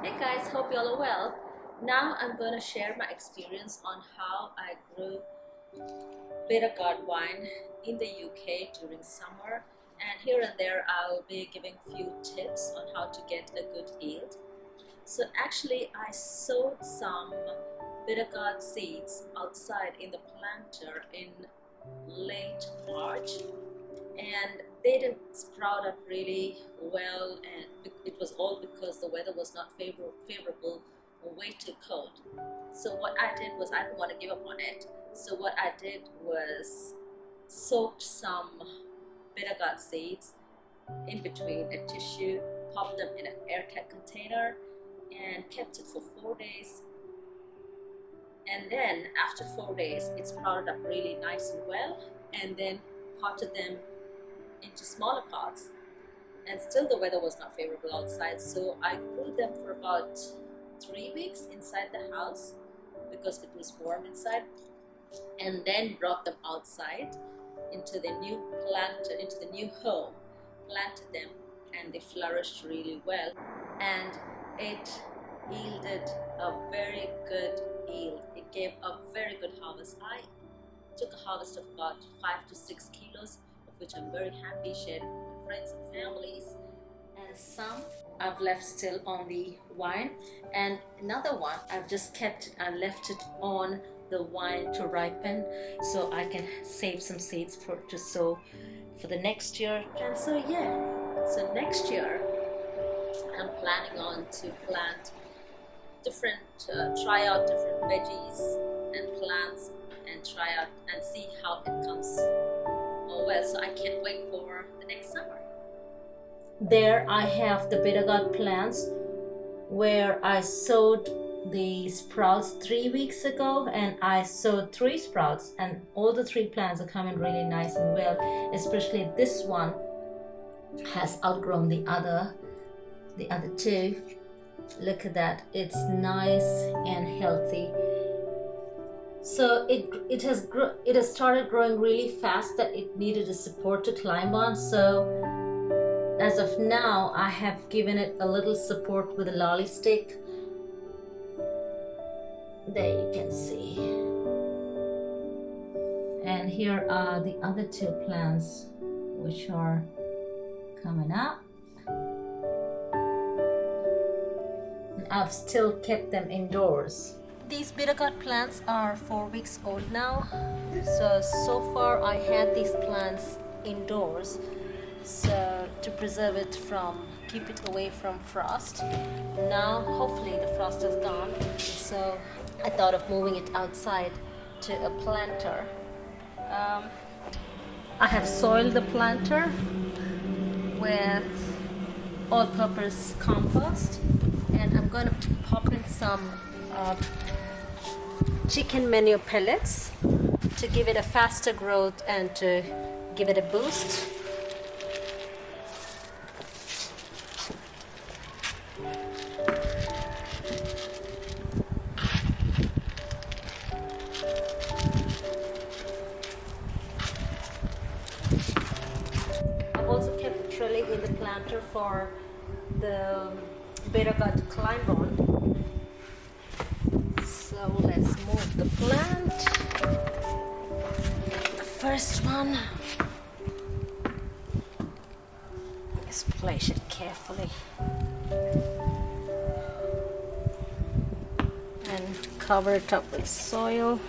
Hey guys, hope you all are well. Now I'm going to share my experience on how I grew Bittergourd wine in the UK during summer, and here and there I'll be giving few tips on how to get a good yield. So actually I sowed some Bittergourd seeds outside in the planter in late March, and they didn't sprout up really well, and it was all because the weather was not favorable, way too cold. So what I did was, I didn't want to give up on it, so what I did was soaked some Bittergourd seeds in between a tissue, popped them in an airtight container, and kept it for 4 days. And then after 4 days it sprouted up really nice and well, and then potted them into smaller pots, and still the weather was not favorable outside, so I grew them for about 3 weeks inside the house because it was warm inside, and then brought them outside into the new planter, into the new home, planted them, and they flourished really well, and it yielded a very good yield. It gave a very good harvest. I took a harvest of about 5 to 6 kilos, of which I'm very happy, shared with friends and families, and some I've left still on the wine, and another one I've just kept, I left it on the wine to ripen so I can save some seeds to sow for the next year. And so so next year I'm planning on to plant try out different veggies and plants, and try out and see how it comes. Oh well, so I can't wait for the next summer. There I have the Bittergourd plants where I sowed the sprouts 3 weeks ago, and I sowed 3 sprouts, and all the 3 plants are coming really nice and well. Especially this one has outgrown the other 2. Look at that, it's nice and healthy. So it has started growing really fast, that it needed a support to climb on. So as of now I have given it a little support with a lolly stick. There you can see. And here are the other 2 plants which are coming up. And I've still kept them indoors. These Bittergourd plants are 4 weeks old now. So far I had these plants indoors, so to preserve it keep it away from frost. Now hopefully the frost is gone, so I thought of moving it outside to a planter. I have soiled the planter with all-purpose compost, and I'm going to pop in some chicken manure pellets to give it a faster growth and to give it a boost. I've also kept a trolley in the planter for the Bittergourd to climb on. So let's move the plant. The first one. Let's place it carefully and cover it up with soil.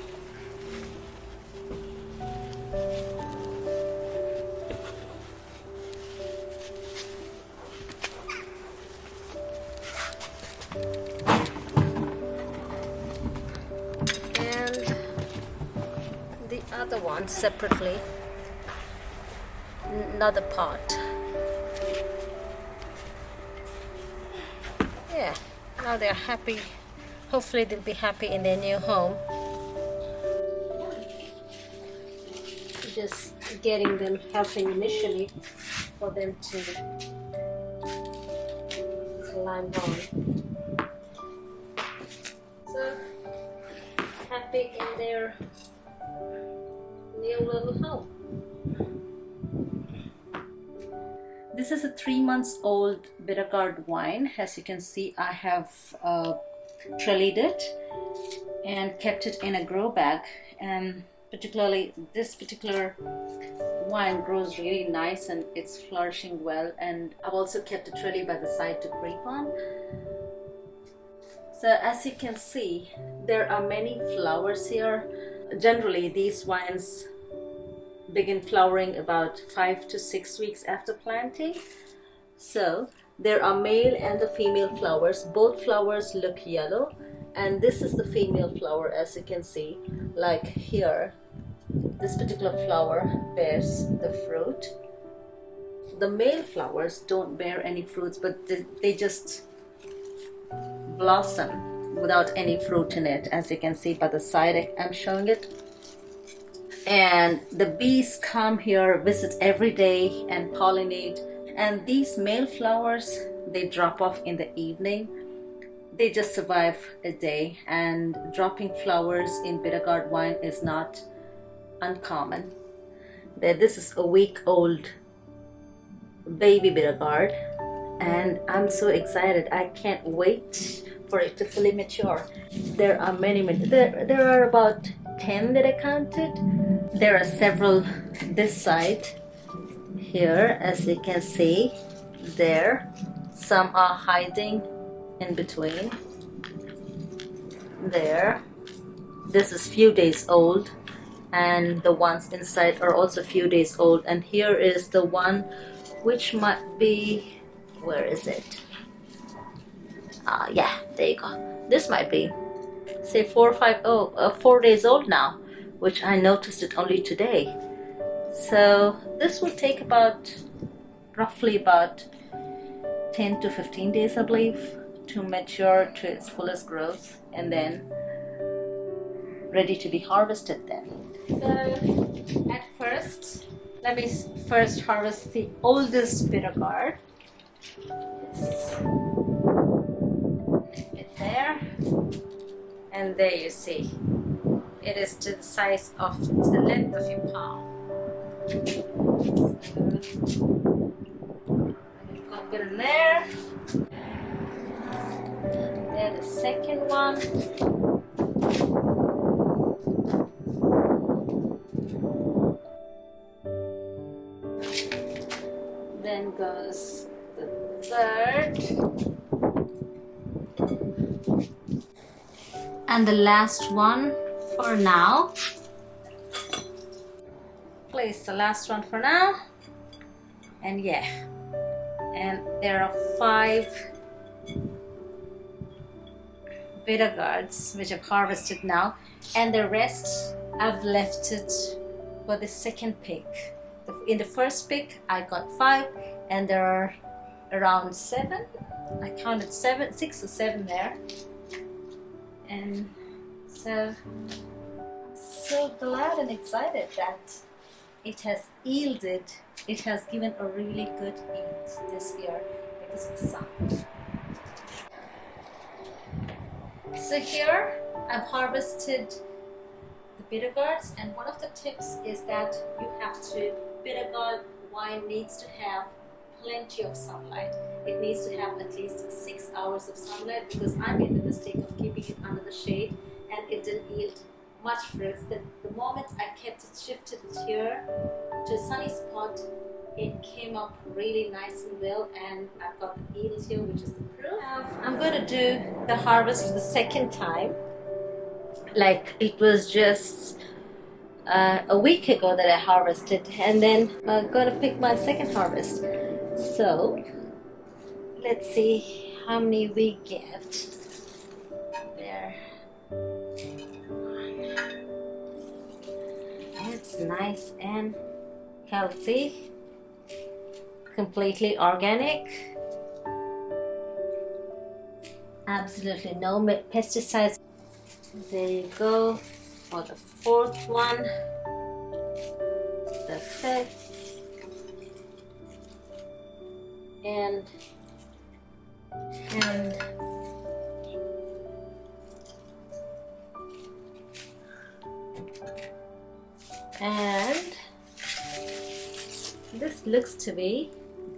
The other one separately, another pot. Yeah, now they're happy. Hopefully they'll be happy in their new home. Just getting them, helping initially for them to climb on. So happy in their new little home. This is a 3-month-old Bittergourd wine. As you can see, I have trellised it and kept it in a grow bag, and particularly this particular wine grows really nice and it's flourishing well, and I've also kept a trellis by the side to creep on. So as you can see, there are many flowers here. Generally these wines begin flowering about 5 to 6 weeks after planting. So there are male and the female flowers. Both flowers look yellow, and this is the female flower. As you can see, like here, this particular flower bears the fruit. The male flowers don't bear any fruits, but they just blossom without any fruit in it, as you can see by the side I'm showing it. And the bees come here, visit every day and pollinate. And these male flowers, they drop off in the evening. They just survive a day, and dropping flowers in Bittergourd wine is not uncommon. This is a week-old baby Bittergourd, and I'm so excited. I can't wait for it to fully mature. There are many. There are about 10 that I counted. There are several this side here, as you can see. There, some are hiding in between. There, this is few days old, and the ones inside are also few days old. And here is the one which might be, where is it? Yeah, there you go. This might be, say 4 days old now, which I noticed it only today. So this will take roughly about 10 to 15 days, I believe, to mature to its fullest growth, and then ready to be harvested then. So at first, let me first harvest the oldest Bittergourd. It there, and there you see, it is to the size of the length of your palm. Pop it in there. Then the second one. Then goes the third. And the last one for now. Place the last one for now. And yeah. And there are 5 Bittergourds which I've harvested now. And the rest I've left it for the second pick. In the first pick I got 5, and there are around 7. I counted 6 or 7 there. And so I'm so glad and excited that it has yielded. It has given a really good yield this year because of the sun. So here I've harvested the Bittergourds, and one of the tips is that Bittergourd wine needs to have plenty of sunlight. It needs to have at least 6 hours of sunlight, because I made the mistake of keeping it under the shade and it didn't yield much fruit. The moment I shifted it here to a sunny spot, it came up really nice and well, and I've got the yield here, which is the proof. I'm going to do the harvest for the second time. Like, it was just a week ago that I harvested, and then I'm going to pick my second harvest. So let's see how many we get. There. It's nice and healthy, completely organic, absolutely no pesticides. There you go for the 4th one, the 5th, and this looks to be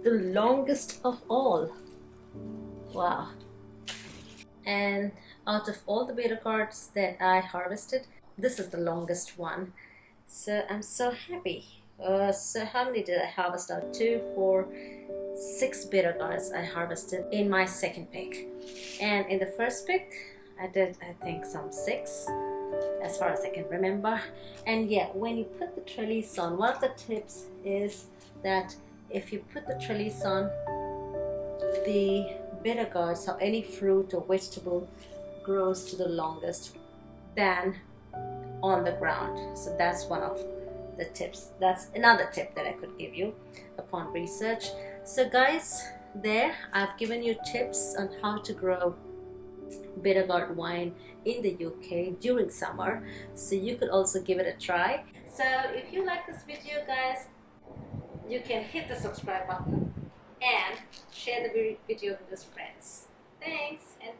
the longest of all. Wow. And out of all the Bittergourds that I harvested, this is the longest one. So I'm so happy. So how many did I harvest out? 2, 4, 6 Bittergourds I harvested in my second pick. And in the first pick, I did, I think, some 6, as far as I can remember. And yeah, when you put the trellis on, one of the tips is that if you put the trellis on, the Bittergourds or any fruit or vegetable grows to the longest than on the ground. So that's one of the tips. That's another tip that I could give you upon research. So guys, there I've given you tips on how to grow Bittergourd wine in the UK during summer, so you could also give it a try. So if you like this video, guys, you can hit the subscribe button and share the video with your friends. Thanks, and